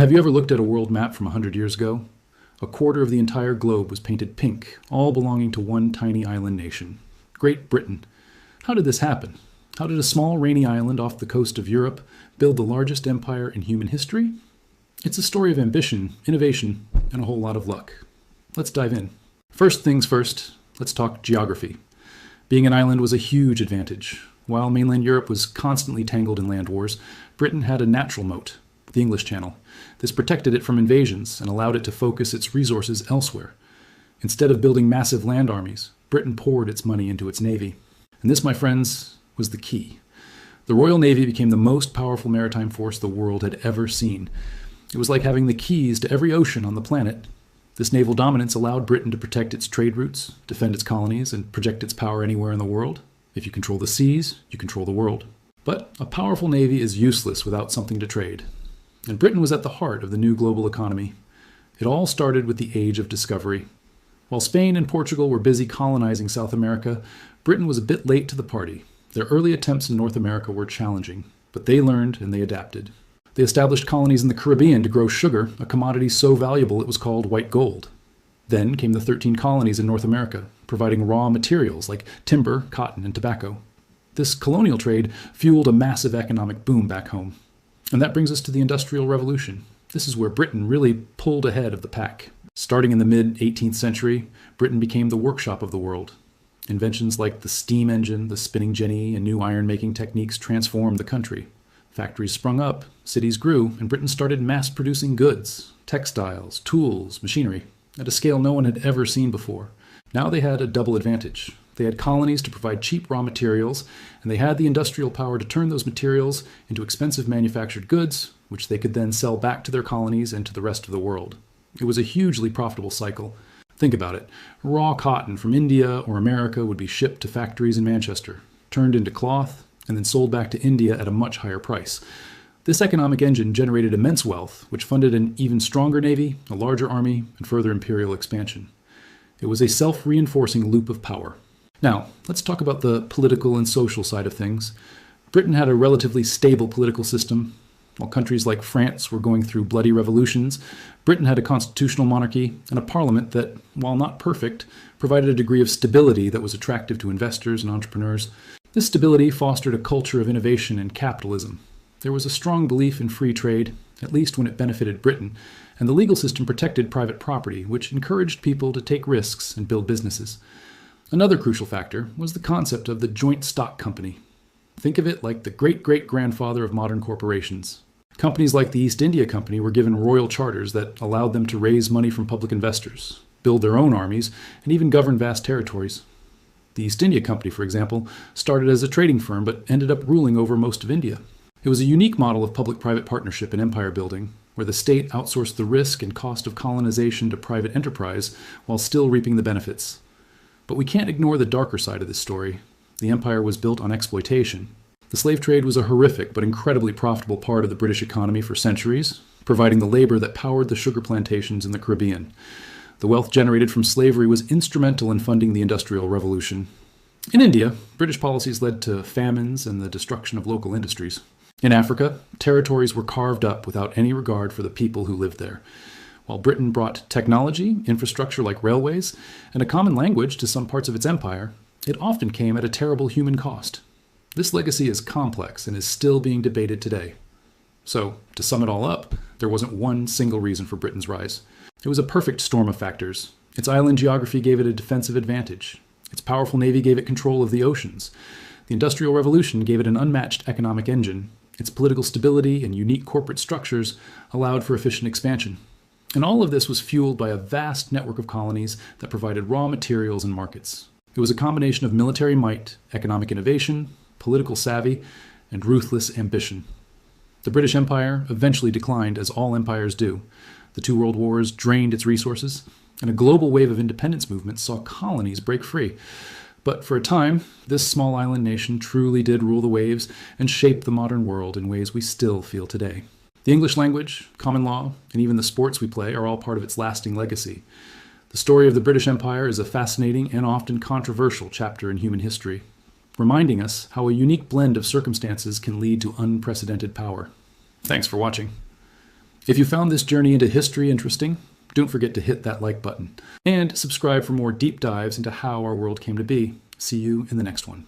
Have you ever looked at a world map from 100 years ago? A quarter of the entire globe was painted pink, all belonging to one tiny island nation, Great Britain. How did this happen? How did a small rainy island off the coast of Europe build the largest empire in human history? It's a story of ambition, innovation, and a whole lot of luck. Let's dive in. First things first, let's talk geography. Being an island was a huge advantage. While mainland Europe was constantly tangled in land wars, Britain had a natural moat, the English Channel. This protected it from invasions and allowed it to focus its resources elsewhere. Instead of building massive land armies, Britain poured its money into its navy. And this, my friends, was the key. The Royal Navy became the most powerful maritime force the world had ever seen. It was like having the keys to every ocean on the planet. This naval dominance allowed Britain to protect its trade routes, defend its colonies, and project its power anywhere in the world. If you control the seas, you control the world. But a powerful navy is useless without something to trade. And Britain was at the heart of the new global economy. It all started with the Age of Discovery. While Spain and Portugal were busy colonizing South America, Britain was a bit late to the party. Their early attempts in North America were challenging, but they learned and they adapted. They established colonies in the Caribbean to grow sugar, a commodity so valuable it was called white gold. Then came the 13 colonies in North America, providing raw materials like timber, cotton, and tobacco. This colonial trade fueled a massive economic boom back home. And that brings us to the Industrial Revolution. This is where Britain really pulled ahead of the pack. Starting in the mid-18th century, Britain became the workshop of the world. Inventions like the steam engine, the spinning jenny, and new iron-making techniques transformed the country. Factories sprung up, cities grew, and Britain started mass-producing goods, textiles, tools, machinery, at a scale no one had ever seen before. Now they had a double advantage. They had colonies to provide cheap raw materials, and they had the industrial power to turn those materials into expensive manufactured goods, which they could then sell back to their colonies and to the rest of the world. It was a hugely profitable cycle. Think about it. Raw cotton from India or America would be shipped to factories in Manchester, turned into cloth, and then sold back to India at a much higher price. This economic engine generated immense wealth, which funded an even stronger navy, a larger army, and further imperial expansion. It was a self-reinforcing loop of power. Now, let's talk about the political and social side of things. Britain had a relatively stable political system. While countries like France were going through bloody revolutions, Britain had a constitutional monarchy and a parliament that, while not perfect, provided a degree of stability that was attractive to investors and entrepreneurs. This stability fostered a culture of innovation and capitalism. There was a strong belief in free trade, at least when it benefited Britain, and the legal system protected private property, which encouraged people to take risks and build businesses. Another crucial factor was the concept of the joint stock company. Think of it like the great-great-grandfather of modern corporations. Companies like the East India Company were given royal charters that allowed them to raise money from public investors, build their own armies, and even govern vast territories. The East India Company, for example, started as a trading firm but ended up ruling over most of India. It was a unique model of public-private partnership and empire building, where the state outsourced the risk and cost of colonization to private enterprise while still reaping the benefits. But we can't ignore the darker side of this story. The empire was built on exploitation. The slave trade was a horrific but incredibly profitable part of the British economy for centuries, providing the labor that powered the sugar plantations in the Caribbean. The wealth generated from slavery was instrumental in funding the Industrial Revolution. In India, British policies led to famines and the destruction of local industries. In Africa, territories were carved up without any regard for the people who lived there. While Britain brought technology, infrastructure like railways, and a common language to some parts of its empire, it often came at a terrible human cost. This legacy is complex and is still being debated today. So, to sum it all up, there wasn't one single reason for Britain's rise. It was a perfect storm of factors. Its island geography gave it a defensive advantage. Its powerful navy gave it control of the oceans. The Industrial Revolution gave it an unmatched economic engine. Its political stability and unique corporate structures allowed for efficient expansion. And all of this was fueled by a vast network of colonies that provided raw materials and markets. It was a combination of military might, economic innovation, political savvy, and ruthless ambition. The British Empire eventually declined, as all empires do. The two world wars drained its resources, and a global wave of independence movements saw colonies break free. But for a time, this small island nation truly did rule the waves and shape the modern world in ways we still feel today. The English language, common law, and even the sports we play are all part of its lasting legacy. The story of the British Empire is a fascinating and often controversial chapter in human history, reminding us how a unique blend of circumstances can lead to unprecedented power. Thanks for watching. If you found this journey into history interesting, don't forget to hit that like button. And subscribe for more deep dives into how our world came to be. See you in the next one.